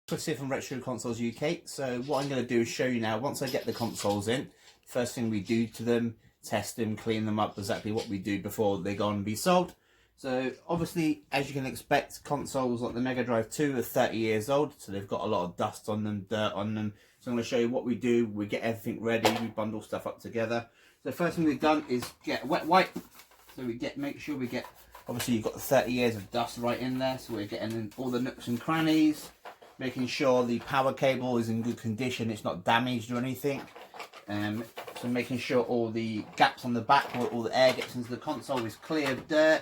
Chris here from Retro Consoles UK. So what I'm going to do is show you now, once I get the consoles in, first thing we do to them, test them, clean them up, exactly what we do before they go on and be sold. So obviously, as you can expect, consoles like the Mega Drive 2 are 30 years old, so they've got a lot of dust on them, dirt on them. So I'm going to show you what we do. We get everything ready, we bundle stuff up together. So the first thing we've done is get a wet wipe. So make sure we get, obviously you've got the 30 years of dust right in there, so we're getting in all the nooks and crannies. Making sure the power cable is in good condition, it's not damaged or anything. So making sure all the gaps on the back where all the air gets into the console is clear of dirt,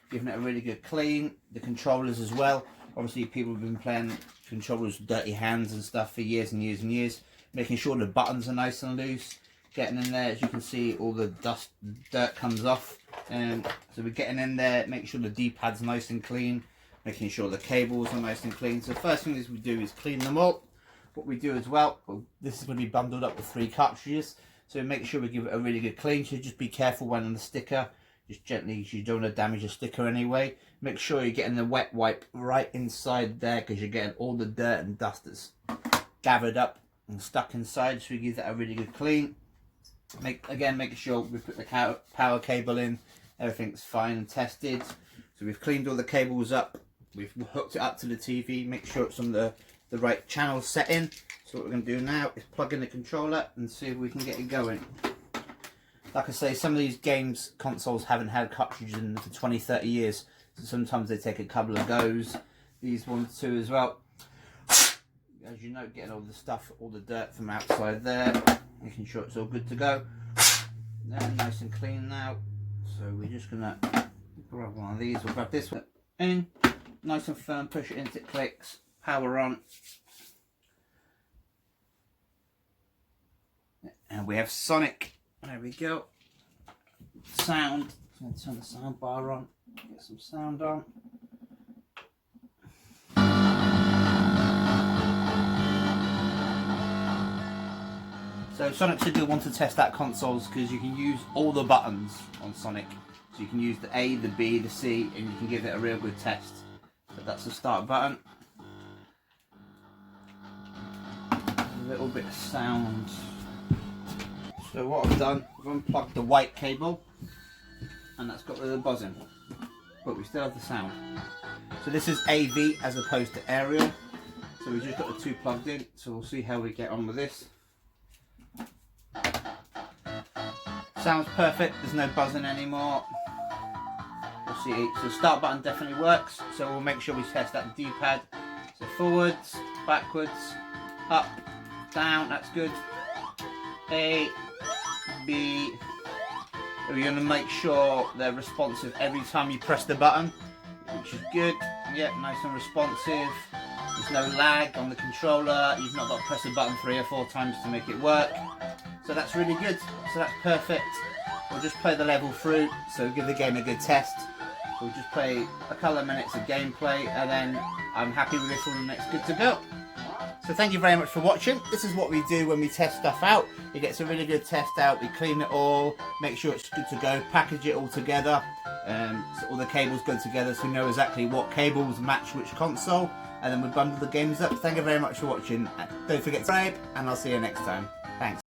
giving it a really good clean. The controllers as well. Obviously people have been playing controllers with dirty hands and stuff for years and years and years. Making sure the buttons are nice and loose. Getting in there, as you can see, all the dirt comes off. So we're getting in there, make sure the D-pad's nice and clean. Making sure the cables are nice and clean. So the first thing we do is clean them all. What we do as well, this is going to be bundled up with 3 cartridges. So make sure we give it a really good clean. So just be careful when on the sticker. Just gently, because you don't want to damage the sticker anyway. Make sure you're getting the wet wipe right inside there, because you're getting all the dirt and dust that's gathered up and stuck inside. So we give that a really good clean. Make sure we put the power cable in. Everything's fine and tested. So we've cleaned all the cables up. We've hooked it up to the TV, make sure it's on the right channel setting. So what we're going to do now is plug in the controller and see if we can get it going. Like I say, some of these games consoles haven't had cartridges in them for 20-30 years, so sometimes they take a couple of goes. These ones too as well. As you know, getting all the stuff, all the dirt from outside there, making sure it's all good to go. They're nice and clean now. So we're just going to grab one of these. We'll grab this one in. Nice and firm, push it into it clicks, power on. And we have Sonic. There we go. Sound. I'm going to turn the sound bar on, get some sound on. So Sonic's a good one to test out consoles, because you can use all the buttons on Sonic. So you can use the A, the B, the C, and you can give it a real good test. So that's the start button. A little bit of sound. So what I've done, I've unplugged the white cable, and that's got rid of the buzzing, but we still have the sound. So this is AV as opposed to aerial. So we've just got the 2 plugged in, so we'll see how we get on with this. Sounds perfect, there's no buzzing anymore. We'll see. So the start button definitely works, so we'll make sure we test that D-pad. So forwards, backwards, up, down, that's good. A, B. We're going to make sure they're responsive every time you press the button, which is good. Yeah, nice and responsive. There's no lag on the controller. You've not got to press the button 3 or 4 times to make it work. So that's really good. So that's perfect. We'll just play the level through, so give the game a good test. We'll just play a couple of minutes of gameplay, and then I'm happy with this one and it's good to go. So thank you very much for watching. This is what we do when we test stuff out. It gets a really good test out. We clean it all, make sure it's good to go, package it all together, so all the cables go together, so we know exactly what cables match which console, and then we bundle the games up. Thank you very much for watching. Don't forget to subscribe, and I'll see you next time. Thanks.